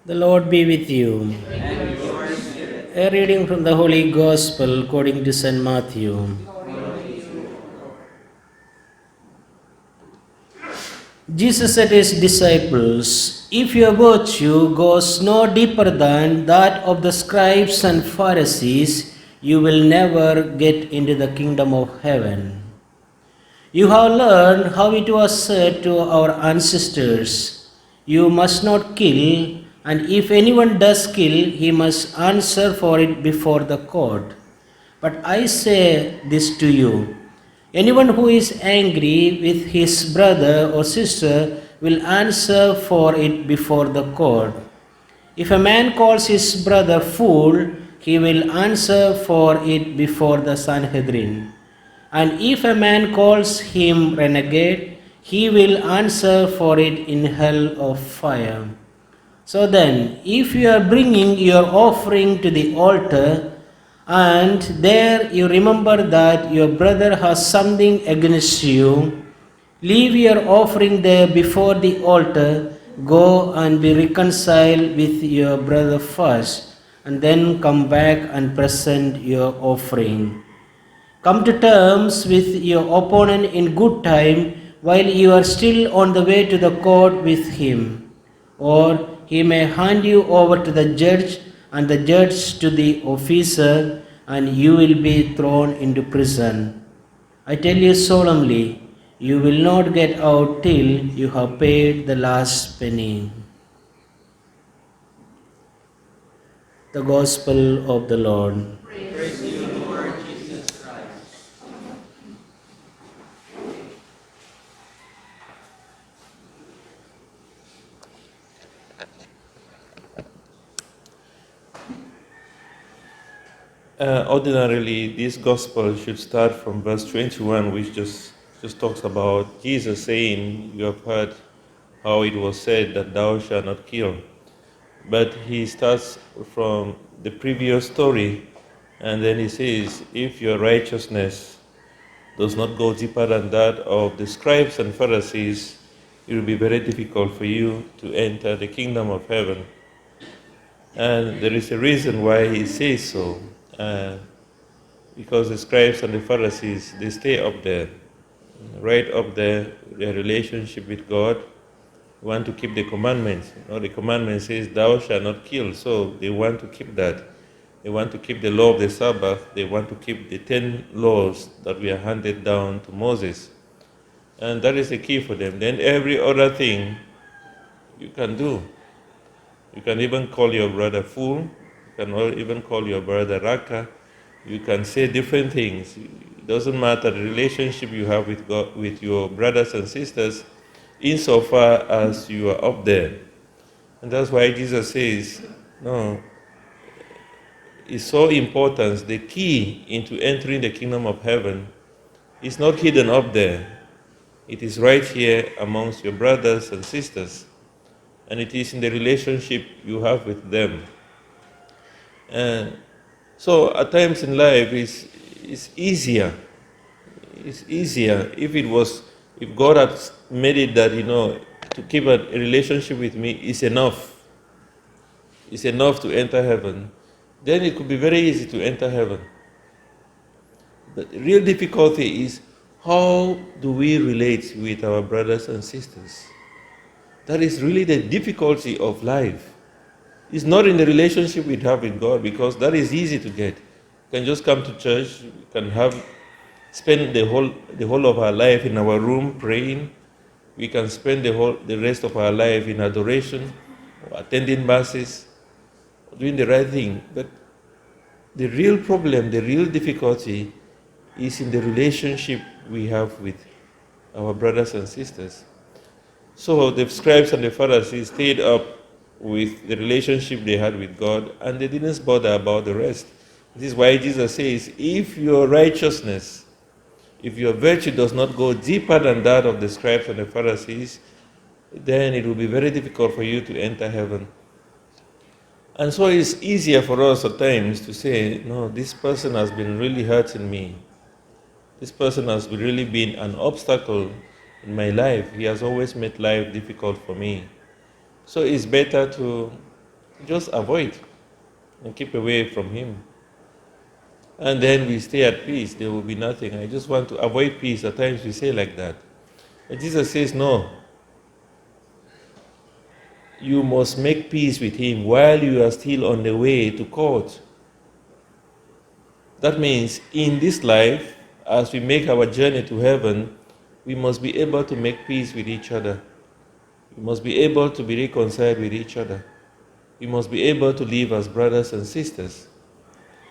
The Lord be with you. And yours. A reading from the Holy Gospel according to St. Matthew. Jesus said to his disciples, "If your virtue goes no deeper than that of the scribes and Pharisees, you will never get into the kingdom of heaven. You have learned how it was said to our ancestors, 'You must not kill,' and if anyone does kill, he must answer for it before the court. But I say this to you, anyone who is angry with his brother or sister will answer for it before the court. If a man calls his brother fool, he will answer for it before the Sanhedrin. And if a man calls him renegade, he will answer for it in hell of fire. So then, if you are bringing your offering to the altar, and there you remember that your brother has something against you, leave your offering there before the altar, go and be reconciled with your brother first, and then come back and present your offering. Come to terms with your opponent in good time while you are still on the way to the court with him, or he may hand you over to the judge and the judge to the officer, and you will be thrown into prison. I tell you solemnly, you will not get out till you have paid the last penny." The Gospel of the Lord. Praise you, Lord Jesus Christ. Ordinarily, this gospel should start from verse 21, which just talks about Jesus saying, "You have heard how it was said that thou shalt not kill." But he starts from the previous story, and then he says, "If your righteousness does not go deeper than that of the scribes and Pharisees, it will be very difficult for you to enter the kingdom of heaven." And there is a reason why he says so. Because the scribes and the Pharisees, they stay up there, right up there, their relationship with God, want to keep the commandments. The commandment says, "Thou shalt not kill," so they want to keep that. They want to keep the law of the Sabbath. They want to keep the 10 laws that were handed down to Moses. And that is the key for them. Then every other thing you can do. You can even call your brother fool. You can even call your brother raka. You can say different things. It doesn't matter the relationship you have with God, with your brothers and sisters, insofar as you are up there. And that's why Jesus says, no, it's so important. The key into entering the kingdom of heaven is not hidden up there. It is right here amongst your brothers and sisters. And it is in the relationship you have with them. So at times in life, it's easier. It's easier if God had made it that, to keep a relationship with me is enough. It's enough to enter heaven. Then it could be very easy to enter heaven. But the real difficulty is, how do we relate with our brothers and sisters? That is really the difficulty of life. It's not in the relationship we have with God, because that is easy to get. We can just come to church, we can spend the whole of our life in our room praying. We can spend the rest of our life in adoration, or attending masses, doing the right thing. But the real problem, the real difficulty is in the relationship we have with our brothers and sisters. So the scribes and the Pharisees stayed up with the relationship they had with God, and they didn't bother about the rest. This is why Jesus says, if your righteousness, if your virtue does not go deeper than that of the scribes and the Pharisees, then it will be very difficult for you to enter heaven. And so it's easier for us at times to say, no, this person has been really hurting me. This person has really been an obstacle in my life. He has always made life difficult for me. So it's better to Just avoid and keep away from him. And then we stay at peace. There will be nothing. I just want to avoid peace. At times we say like that. But Jesus says, no. You must make peace with him while you are still on the way to court. That means in this life, as we make our journey to heaven, we must be able to make peace with each other. We must be able to be reconciled with each other. We must be able to live as brothers and sisters.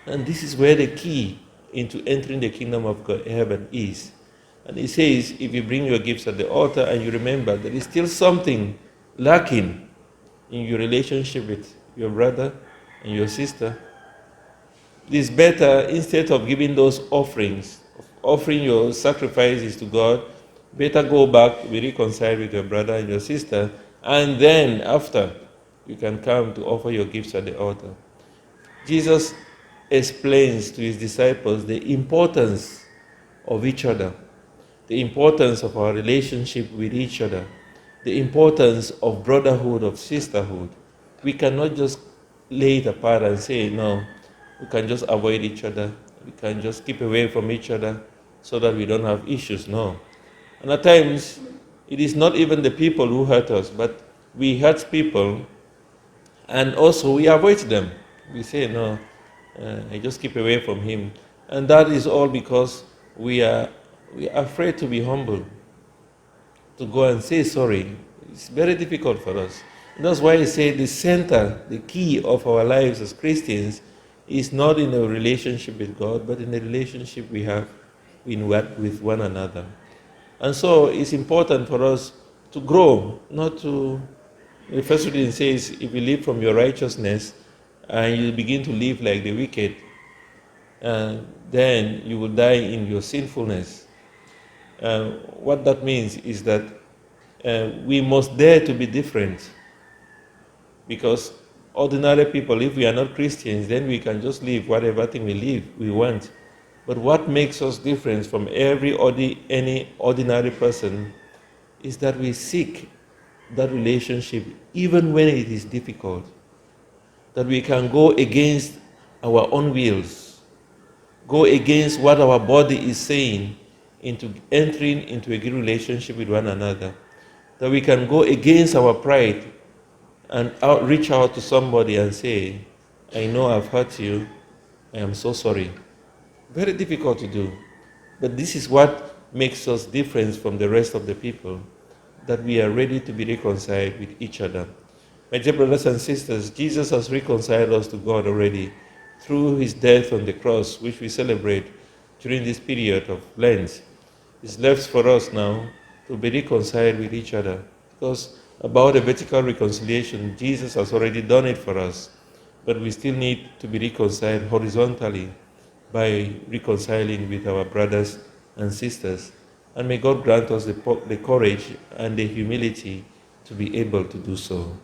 And this is where the key into entering the kingdom of God, heaven is. And he says, if you bring your gifts at the altar and you remember there is still something lacking in your relationship with your brother and your sister, it is better, instead of giving those offerings, offering your sacrifices to God, better go back, be reconciled with your brother and your sister, and then after, you can come to offer your gifts at the altar. Jesus explains to his disciples the importance of each other, the importance of our relationship with each other, the importance of brotherhood, of sisterhood. We cannot just lay it apart and say, no, we can just avoid each other, we can just keep away from each other so that we don't have issues. No. And at times, it is not even the people who hurt us, but we hurt people and also we avoid them. We say, no, I just keep away from him. And that is all because we are afraid to be humble, to go and say sorry. It's very difficult for us. And that's why I say the center, the key of our lives as Christians is not in a relationship with God, but in the relationship we have with one another. And so it's important for us to grow, not to... The first reading says, if you live from your righteousness and you begin to live like the wicked, then you will die in your sinfulness. What that means is that we must dare to be different. Because ordinary people, if we are not Christians, then we can just live whatever thing we want. But what makes us different from any ordinary person is that we seek that relationship even when it is difficult. That we can go against our own wills, go against what our body is saying, into entering into a good relationship with one another. That we can go against our pride and reach out to somebody and say, I know I've hurt you, I am so sorry. Very difficult to do. But this is what makes us different from the rest of the people, that we are ready to be reconciled with each other. My dear brothers and sisters, Jesus has reconciled us to God already through his death on the cross, which we celebrate during this period of Lent. It's left for us now to be reconciled with each other, because about the vertical reconciliation, Jesus has already done it for us, but we still need to be reconciled horizontally by reconciling with our brothers and sisters. And may God grant us the courage and the humility to be able to do so.